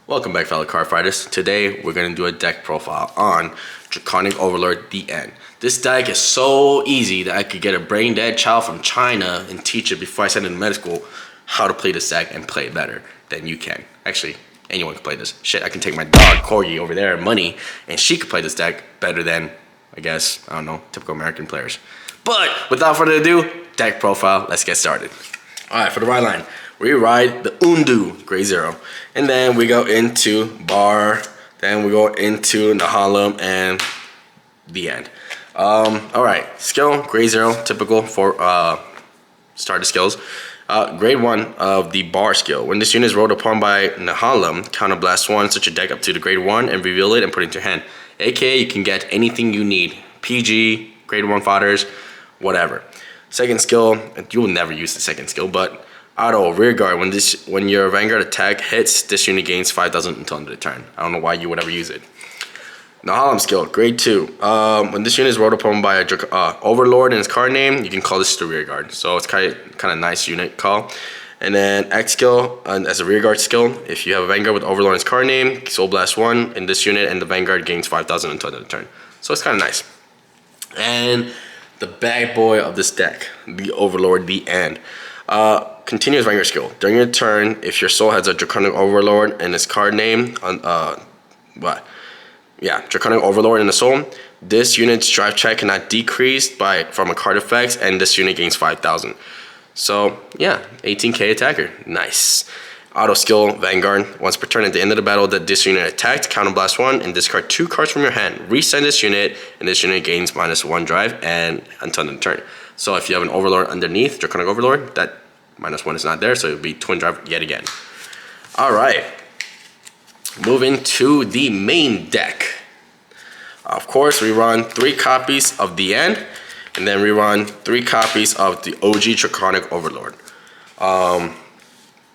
Welcome back, fellow card fighters. Today we're going to do a deck profile on Dragonic Overlord The End. This deck is so easy that I could get a brain dead child from China and teach it before I send it to medical school how to play this deck and play it better than you can. Actually, anyone can play this. Shit, I can take my dog Corgi over there, Money, and she could play this deck better than, I guess, I don't know, typical American players. But without further ado, deck profile, let's get started. Alright, for the right line, we ride the Undu, Gray Zero. And then we go into Bar, then we go into Nahalem and The End. Alright, skill, Gray Zero, typical for starter skills. Grade 1 of the Bar skill. When this unit is rolled upon by Nahalem, counterblast 1, switch your deck up to the grade 1 and reveal it and put it into your hand. AKA, you can get anything you need. PG, grade 1 fodders, whatever. Second skill, you will never use the second skill, but auto rearguard. When your Vanguard attack hits, this unit gains 5,000 until end of the turn. I don't know why you would ever use it. Nahalem skill, grade 2. When this unit is rolled upon by a Overlord and its card name, you can call this the rearguard. So it's kind of nice unit call. And then X skill, as a rearguard skill, if you have a Vanguard with Overlord and its card name, Soul Blast 1 in this unit, and the Vanguard gains 5,000 until end of the turn. So it's kind of nice. And the bad boy of this deck, the Overlord The End. Continuous Vanguard skill. During your turn, if your soul has a Draconic Overlord and its card name, Draconic Overlord in the soul, this unit's drive check cannot decrease from a card effects, and this unit gains 5,000. So yeah, 18k attacker, nice. Auto skill, Vanguard. Once per turn at the end of the battle that this unit attacked, counterblast 1 and discard 2 cards from your hand. Resend this unit, and this unit gains -1 drive and until the end of the turn. So if you have an Overlord underneath, Draconic Overlord, that -1 is not there, so it would be twin drive yet again. Alright. Moving to the main deck. Of course, we run 3 copies of The End, and then we run 3 copies of the OG Draconic Overlord.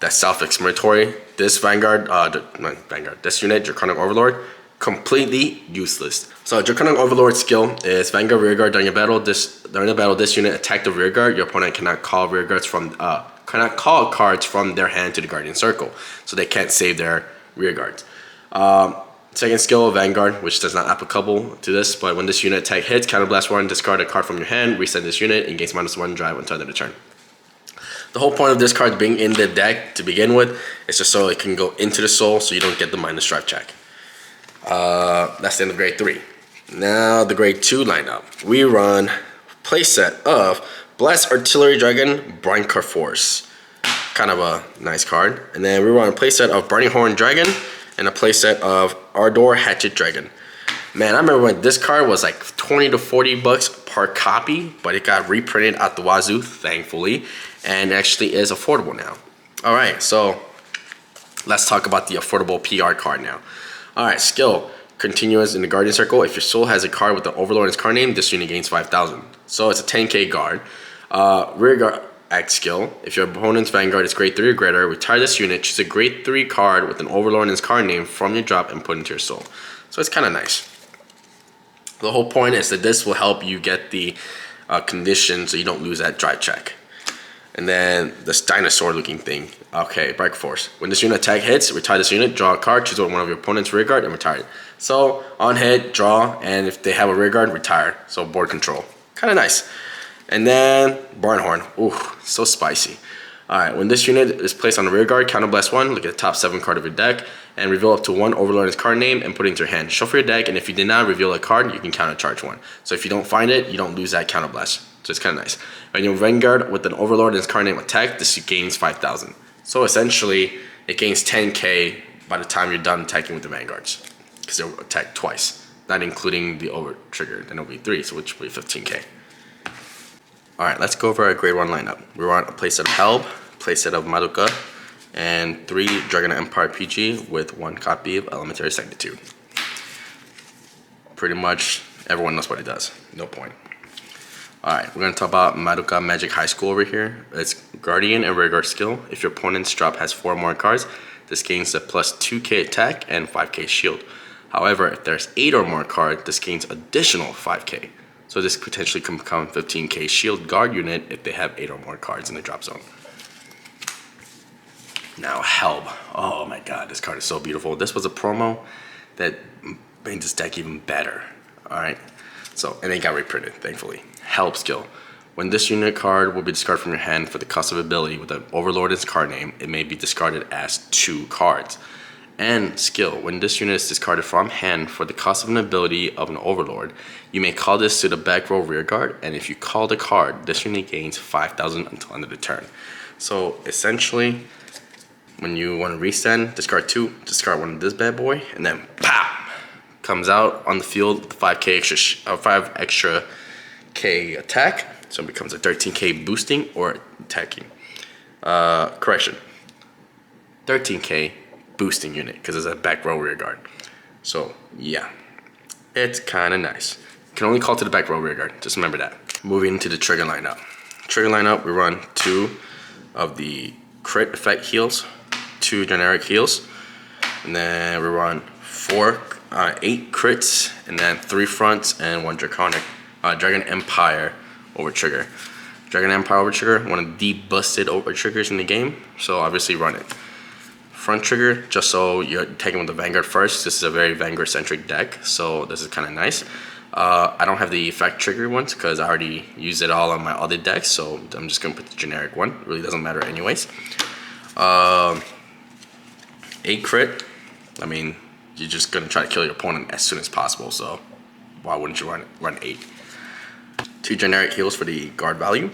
That's self-explanatory. This this unit, Draconic Overlord, completely useless. So Draconic Overlord skill is Vanguard rearguard during a battle. During the battle, this unit attack the rearguard. Your opponent cannot call cards from their hand to the Guardian Circle, so they can't save their rearguards. Second skill, Vanguard, which does not applicable to this, but when this unit attack hits, counterblast 1, discard a card from your hand, reset this unit, and gains -1 drive until the end of the turn. The whole point of this card being in the deck to begin with is just so it can go into the soul, so you don't get the -drive check. That's the end of grade 3. Now the grade 2 lineup. We run playset of Blast Artillery Dragon, Brinker Force. Kind of a nice card. And then we run a playset of Burning Horn Dragon and a playset of Ardor Hatchet Dragon. Man, I remember when this card was like 20 to 40 bucks per copy, but it got reprinted at the wazoo, thankfully, and actually is affordable now. Alright, so let's talk about the affordable PR card now. Alright, skill. Continuous in the Guardian Circle. If your soul has a card with the Overlord and its card name, this unit gains 5,000. So it's a 10k guard. Rearguard X skill. If your opponent's Vanguard is grade 3 or greater, retire this unit, choose a grade 3 card with an Overlord and its card name from your drop and put it into your soul. So it's kind of nice. The whole point is that this will help you get the condition so you don't lose that drive check. And then this dinosaur looking thing. Okay, Break Force. When this unit attack hits, retire this unit, draw a card, choose one of your opponent's rearguard, and retire it. So on hit, draw, and if they have a rearguard, retire. So board control. Kind of nice. And then Barnhorn. Ooh, so spicy. Alright, when this unit is placed on the rearguard, counterblast 1, look at the top 7 card of your deck, and reveal up to 1 Overlord and its card name and put it into your hand. Shuffle your deck, and if you did not reveal a card, you can countercharge 1. So if you don't find it, you don't lose that counterblast. So it's kind of nice. When your Vanguard with an Overlord and its card name attack, this gains 5,000. So essentially, it gains 10k by the time you're done attacking with the Vanguards. Because they'll attack twice, not including the over trigger. Then it'll be 3, so which will be 15k. Alright, let's go over our grade 1 lineup. We run a playset of Helb, playset of Madoka, and 3 Dragon Empire PG with 1 copy of Elementary Sanctitude. Pretty much everyone knows what it does. No point. Alright, we're going to talk about Madoka Magic High School over here. It's Guardian and Rearguard skill. If your opponent's drop has 4 more cards, this gains a plus 2k attack and 5k shield. However, if there's 8 or more cards, this gains additional 5k. So this potentially can become 15k shield guard unit if they have 8 or more cards in the drop zone. Now Helb. Oh my god, this card is so beautiful. This was a promo that made this deck even better. Alright, so, and it got reprinted, thankfully. Help skill. When this unit card will be discarded from your hand for the cost of ability with an Overlord in its card name, it may be discarded as 2 cards. And skill. When this unit is discarded from hand for the cost of an ability of an Overlord, you may call this to the back row rear guard, and if you call the card, this unit gains 5,000 until end of the turn. So essentially, when you want to resend, discard 2, discard 1 of this bad boy, and then pop! Comes out on the field with 5 extra K attack, so it becomes a 13K boosting or attacking. Correction. 13K boosting unit because it's a back row rear guard. So yeah, it's kind of nice. You can only call to the back row rear guard. Just remember that. Moving into the trigger lineup. Trigger lineup, we run 2 of the crit effect heals, 2 generic heals, and then we run 8 crits, and then 3 fronts and 1 Dragon Empire over trigger. Dragon Empire over trigger, one of the busted over triggers in the game, so obviously run it. Front trigger, just so you're taking with the Vanguard first. This is a very Vanguard centric deck, so this is kind of nice. I don't have the effect trigger ones because I already used it all on my other decks, so I'm just gonna put the generic one. It really doesn't matter anyways. 8 crit, I mean, you're just gonna try to kill your opponent as soon as possible, so why wouldn't you run 8? 2 generic heals for the guard value,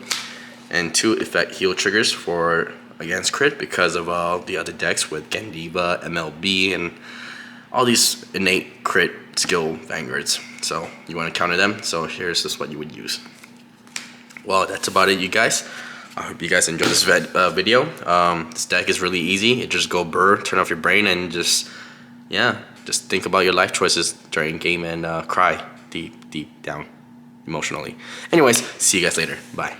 and 2 effect heal triggers for against crit because of all the other decks with Gendiva, MLB, and all these innate crit skill vanguards. So you want to counter them, so here's just what you would use. Well, that's about it, you guys. I hope you guys enjoyed this video. This deck is really easy. It just go burr, turn off your brain, and just think about your life choices during game and cry deep down emotionally. Anyways, see you guys later. Bye.